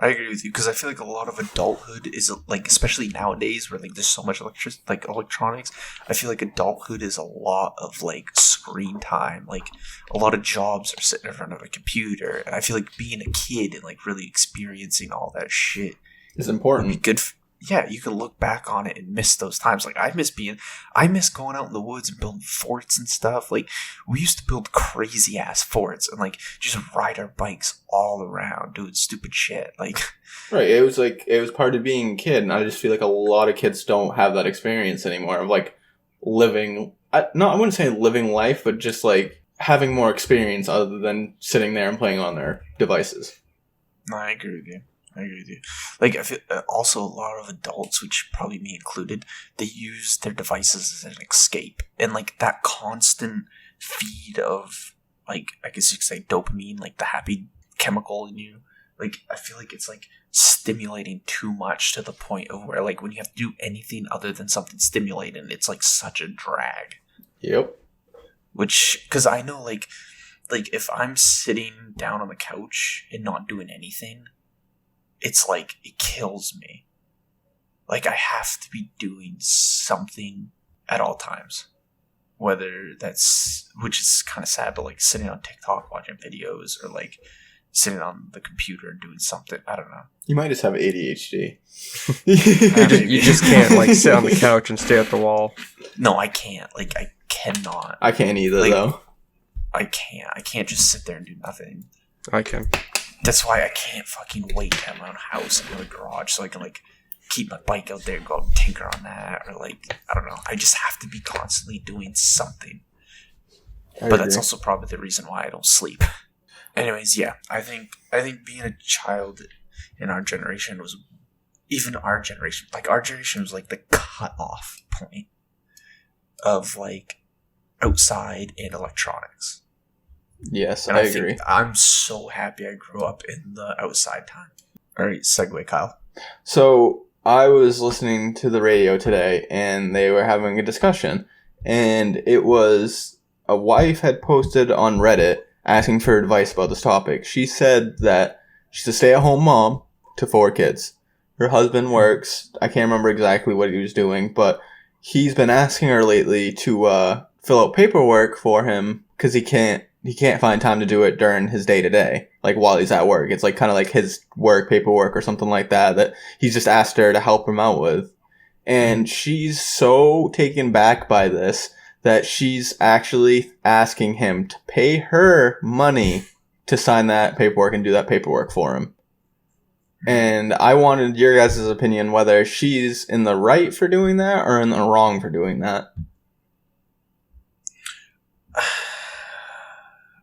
I agree with you, because I feel like a lot of adulthood is, like, especially nowadays where, like, there's so much electronics, I feel like adulthood is a lot of, like, screen time. Like, a lot of jobs are sitting in front of a computer, and I feel like being a kid and, like, really experiencing all that shit is important. would be good. yeah, you can look back on it and miss those times. Like, I miss going out in the woods and building forts and stuff. Like, we used to build crazy ass forts and like just ride our bikes all around doing stupid shit. Like, right, it was part of being a kid, and I just feel like a lot of kids don't have that experience anymore of like living. I wouldn't say living life, but just like having more experience other than sitting there and playing on their devices. no, I agree with you. Like, I feel, also a lot of adults, which probably me included, they use their devices as an escape, and like that constant feed of, like, I guess you could say dopamine, like the happy chemical in you. Like, I feel like it's like stimulating too much to the point of where, like, when you have to do anything other than something stimulating, it's like such a drag. Yep. Which, because I know, like if I'm sitting down on the couch and not doing anything, it's like, it kills me. Like, I have to be doing something at all times. Whether that's, which is kind of sad, but like sitting on TikTok watching videos, or like sitting on the computer and doing something. I don't know. You might just have ADHD. You just can't like sit on the couch and stare at the wall. No, I can't. Like, I cannot. I can't either, like, though. I can't just sit there and do nothing. I can. That's why I can't fucking wait to have my own house and my garage so I can like keep my bike out there and go out and tinker on that, or like, I don't know. I just have to be constantly doing something. But that's also probably the reason why I don't sleep. Anyways, yeah, I think being a child in our generation was, even our generation, like our generation was like the cut-off point of like outside and electronics. Yes, And I agree. I'm so happy I grew up in the outside time. All right, segue, Kyle. So I was listening to the radio today, and they were having a discussion, and it was a wife had posted on Reddit asking for advice about this topic. She said that she's a stay-at-home mom to 4 kids. Her husband works. I can't remember exactly what he was doing, but he's been asking her lately to fill out paperwork for him because he can't find time to do it during his day-to-day, like while he's at work. It's like kind of like his work paperwork or something like that he's just asked her to help him out with. And she's so taken back by this that she's actually asking him to pay her money to sign that paperwork and do that paperwork for him. And I wanted your guys' opinion whether she's in the right for doing that or in the wrong for doing that.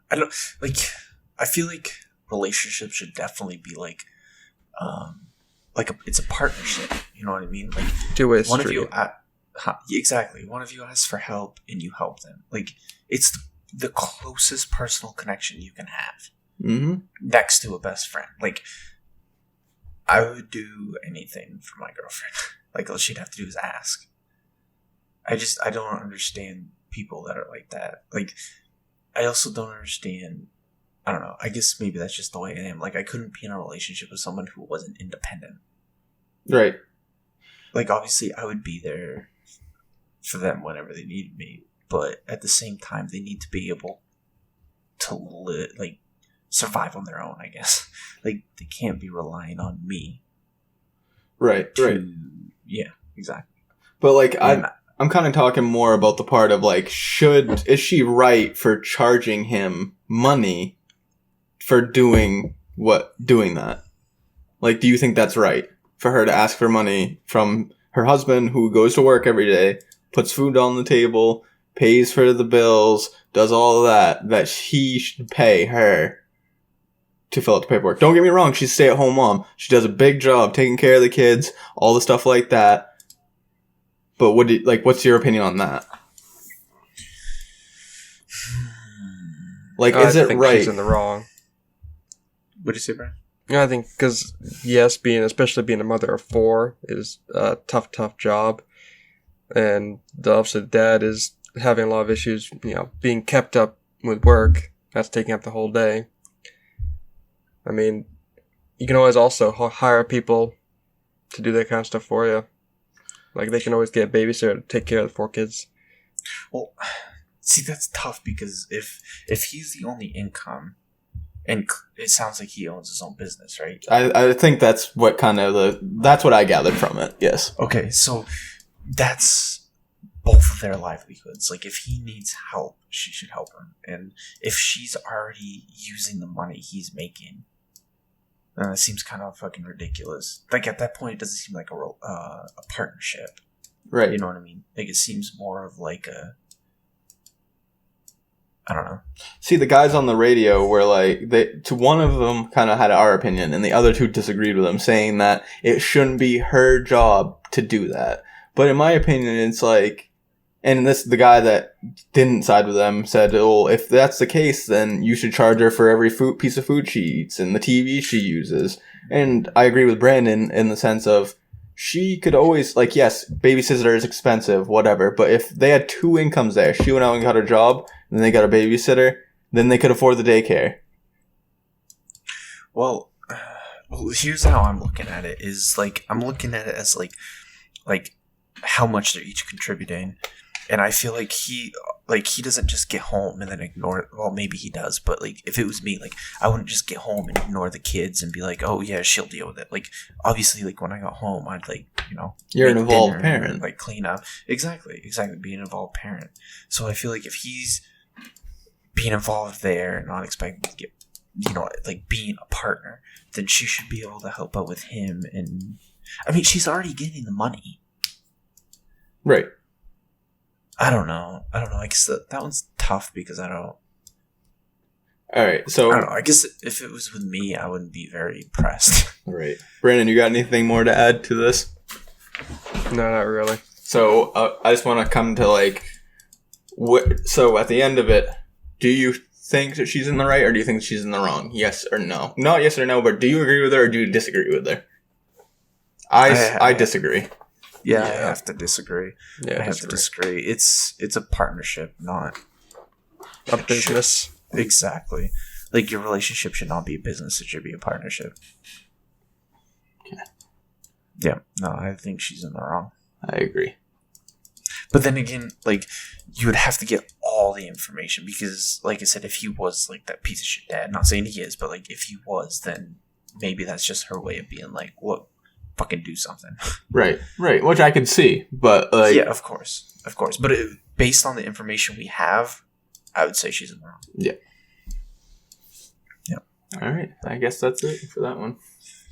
I feel like relationships should definitely be like it's a partnership. You know what I mean? Like, two-way one of street. you, exactly. One of you asks for help and you help them. Like, it's the closest personal connection you can have, next to a best friend. Like, I would do anything for my girlfriend. Like, all she'd have to do is ask. I don't understand people that are like that. Like, I also don't understand, I don't know, I guess maybe that's just the way I am. Like, I couldn't be in a relationship with someone who wasn't independent. Right. Like, obviously, I would be there for them whenever they needed me, but at the same time, they need to be able to survive on their own, I guess. Like, they can't be relying on me. Right. Yeah, exactly. But like, I'm kind of talking more about the part of like, is she right for charging him money for doing that? Like, do you think that's right for her to ask for money from her husband who goes to work every day, puts food on the table, pays for the bills, does all of that he should pay her to fill out the paperwork? Don't get me wrong, she's a stay-at-home mom. She does a big job taking care of the kids, all the stuff like that. But what's your opinion on that? Like, is it right? She's in the wrong. What did you say, Brian? Yeah, I think because yes, especially being a mother of 4 is a tough job, and obviously the dad is having a lot of issues. You know, being kept up with work, that's taking up the whole day. I mean, you can always also hire people to do that kind of stuff for you. Like, they can always get a babysitter to take care of the 4 kids. Well, see, that's tough because if he's the only income And it sounds like he owns his own business, right? I think that's what that's what I gathered from it. Yes. Okay, so that's both of their livelihoods. Like, if he needs help, she should help him. And if she's already using the money he's making, then it seems kind of fucking ridiculous. Like, at that point, it doesn't seem like a partnership. Right. You know what I mean? Like, it seems more of like I don't know. See, the guys on the radio were like, one of them kind of had our opinion, and the other two disagreed with them, saying that it shouldn't be her job to do that. But in my opinion, it's like, and the guy that didn't side with them said, well, if that's the case, then you should charge her for every piece of food she eats and the TV she uses. And I agree with Brandon in the sense of, she could always, like, yes, babysitter is expensive, whatever, but if they had two incomes there, she went out and got her job, and then they got a babysitter, then they could afford the daycare. Well, here's how I'm looking at it, is, like, I'm looking at it as, like how much they're each contributing, and I feel like he doesn't just get home and then ignore it. Well, maybe he does, but, like, if it was me, like, I wouldn't just get home and ignore the kids and be like, oh yeah, she'll deal with it. Like, obviously, like, when I got home, I'd, like, you're an involved parent, and, like, clean up. Exactly, be an involved parent. So I feel like if he's being involved there and not expecting to get, like, being a partner, then she should be able to help out with him. And I mean, she's already getting the money, right? I don't know. I guess that one's tough because I don't. All right, so I don't know. I guess if it was with me, I wouldn't be very impressed. Right, Brandon, you got anything more to add to this? No, not really. So I just want to come to, like, so at the end of it, do you think that she's in the right, or do you think she's in the wrong? Yes or no? Not yes or no, but do you agree with her or do you disagree with her? I disagree. Yeah, I have to disagree. Yeah, I have to disagree. It's a partnership, not a business. Exactly. Like, your relationship should not be a business; it should be a partnership. Okay. Yeah. No, I think she's in the wrong. I agree. But then again, like, you would have to get all the information because, like I said, if he was, like, that piece of shit dad, not saying he is, but, like, if he was, then maybe that's just her way of being like, what? Fucking do something. Right, which I could see, but, like... Yeah, of course. But based on the information we have, I would say she's in the wrong. Yeah. Yep. All right, I guess that's it for that one.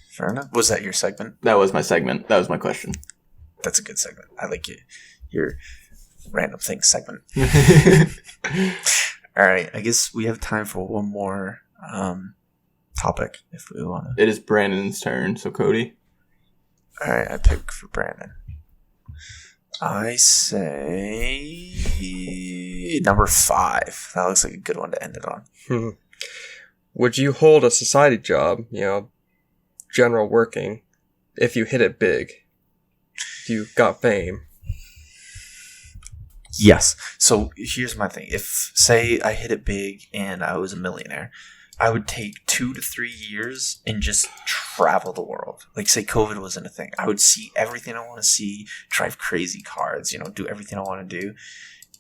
Fair enough. Was that your segment? That was my segment. That was my question. That's a good segment. I like it. Your random things segment. All right, I guess we have time for one more topic if we want to. It is Brandon's turn, so Cody. All right, I pick for Brandon. I say number 5. That looks like a good one to end it on. Would you hold a society job, general working, if you hit it big? If you got fame? Yes. So here's my thing. If, say, I hit it big and I was a millionaire, I would take 2 to 3 years and just travel the world. Like, say COVID wasn't a thing. I would see everything I want to see, drive crazy cars, do everything I want to do.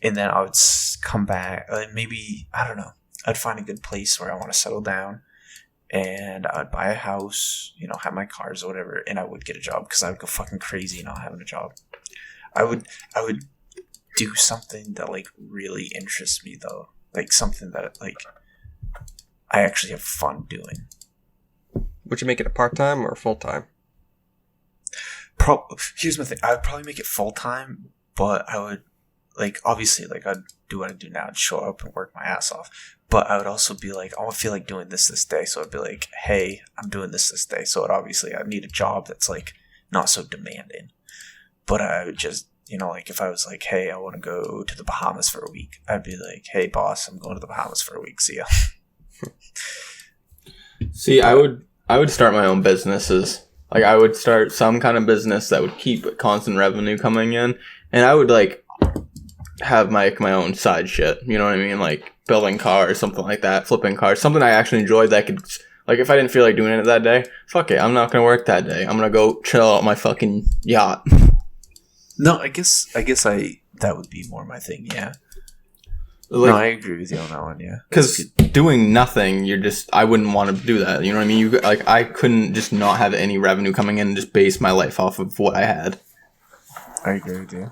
And then I would come back. Maybe, I don't know. I'd find a good place where I want to settle down. And I would buy a house, have my cars or whatever. And I would get a job because I would go fucking crazy not having a job. I would do something that, like, really interests me, though. Like, something that, like, I actually have fun doing. Would you make it a part-time or full-time? Here's my thing. I would probably make it full-time, but I would, like, obviously, like, I'd do what I do now and show up and work my ass off. But I would also be like, I don't feel like doing this day. So I'd be like, hey, I'm doing this day. So I need a job that's, like, not so demanding. But I would just, like, if I was like, hey, I want to go to the Bahamas for a week, I'd be like, hey, boss, I'm going to the Bahamas for a week. See ya. See, I would start my own businesses. Like, I would start some kind of business that would keep constant revenue coming in, and I would, like, have my own side shit. You know what I mean? Like, building cars, something like that, flipping cars, something I actually enjoyed that I could, like, if I didn't feel like doing it that day, fuck it, I'm not gonna work that day. I'm gonna go chill out my fucking yacht. No, I guess that would be more my thing. Yeah. No, I agree with you on that one. Yeah, because doing nothing, I wouldn't want to do that. You know what I mean? I couldn't just not have any revenue coming in and just base my life off of what I had. I agree with you.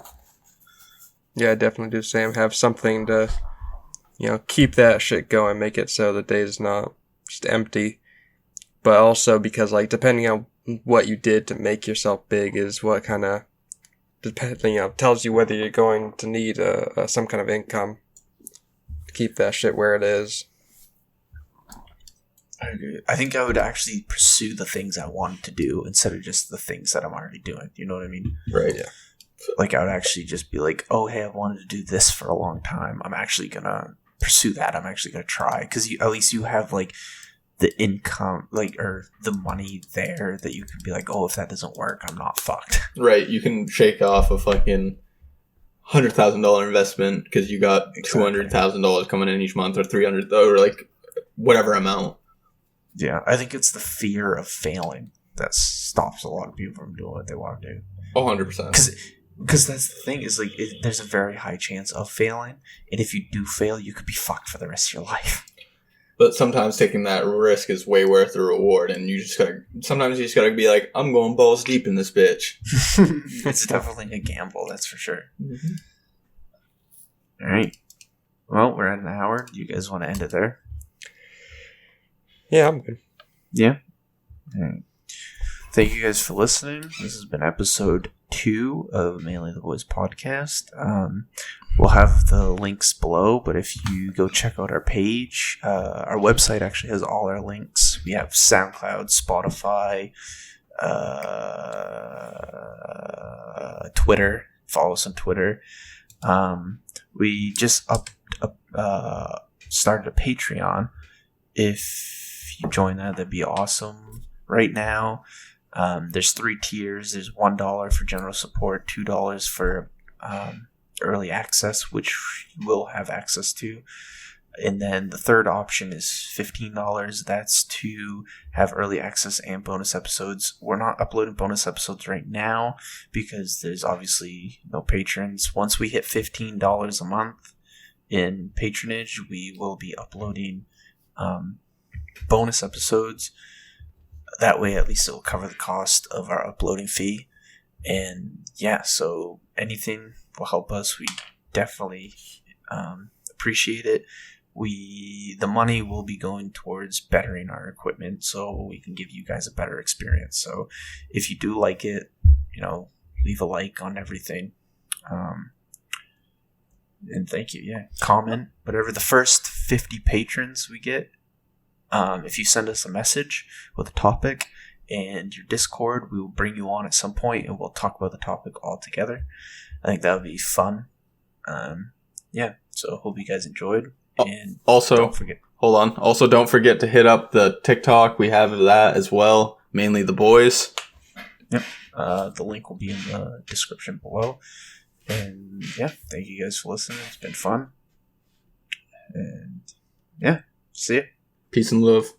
Yeah, I definitely do the same. Have something to, keep that shit going, make it so the day's not just empty. But also because, like, depending on what you did to make yourself big is what kind of, tells you whether you're going to need some kind of income to keep that shit where it is. I agree. I think I would actually pursue the things I wanted to do instead of just the things that I'm already doing. You know what I mean? Right. Yeah. Like, I would actually just be like, oh, hey, I've wanted to do this for a long time. I'm actually going to pursue that. I'm actually going to try. Because at least you have, like, the income, like, or the money there that you can be like, oh, if that doesn't work, I'm not fucked. Right. You can shake off a fucking $100,000 investment because you got $200,000 coming in each month, or $300,000, or like whatever amount. Yeah. I think it's the fear of failing that stops a lot of people from doing what they want to do. 100%. Because that's the thing, is like there's a very high chance of failing, and if you do fail, you could be fucked for the rest of your life. But sometimes taking that risk is way worth the reward, and sometimes you just gotta be like, I'm going balls deep in this bitch. It's definitely a gamble, that's for sure. Mm-hmm. All right. Well, we're at an hour. Do you guys want to end it there? Yeah, I'm good. Yeah. All right. Thank you guys for listening. This has been episode 2 of Mainly the Boys podcast. We'll have the links below, but if you go check out our page, our website actually has all our links. We have SoundCloud, Spotify, Twitter. Follow us on Twitter. We just started a Patreon. If you join that, that'd be awesome. Right now, there's 3 tiers. There's $1 for general support, $2 for early access, which you will have access to, and then the third option is $15. That's to have early access and bonus episodes. We're not uploading bonus episodes right now because there's obviously no patrons. Once we hit $15 a month in patronage, we will be uploading bonus episodes. That way, at least it will cover the cost of our uploading fee. And yeah, so anything will help us. We definitely appreciate it. The money will be going towards bettering our equipment so we can give you guys a better experience. So if you do like it, leave a like on everything. And thank you. Yeah, comment. Whatever the first 50 patrons we get, if you send us a message with a topic and your Discord, we will bring you on at some point and we'll talk about the topic all together. I think that would be fun. Yeah, so hope you guys enjoyed. And also, don't forget. Hold on. Also, don't forget to hit up the TikTok. We have that as well. Mainly the boys. Yep. The link will be in the description below. And yeah, thank you guys for listening. It's been fun. And yeah, see ya. Peace and love.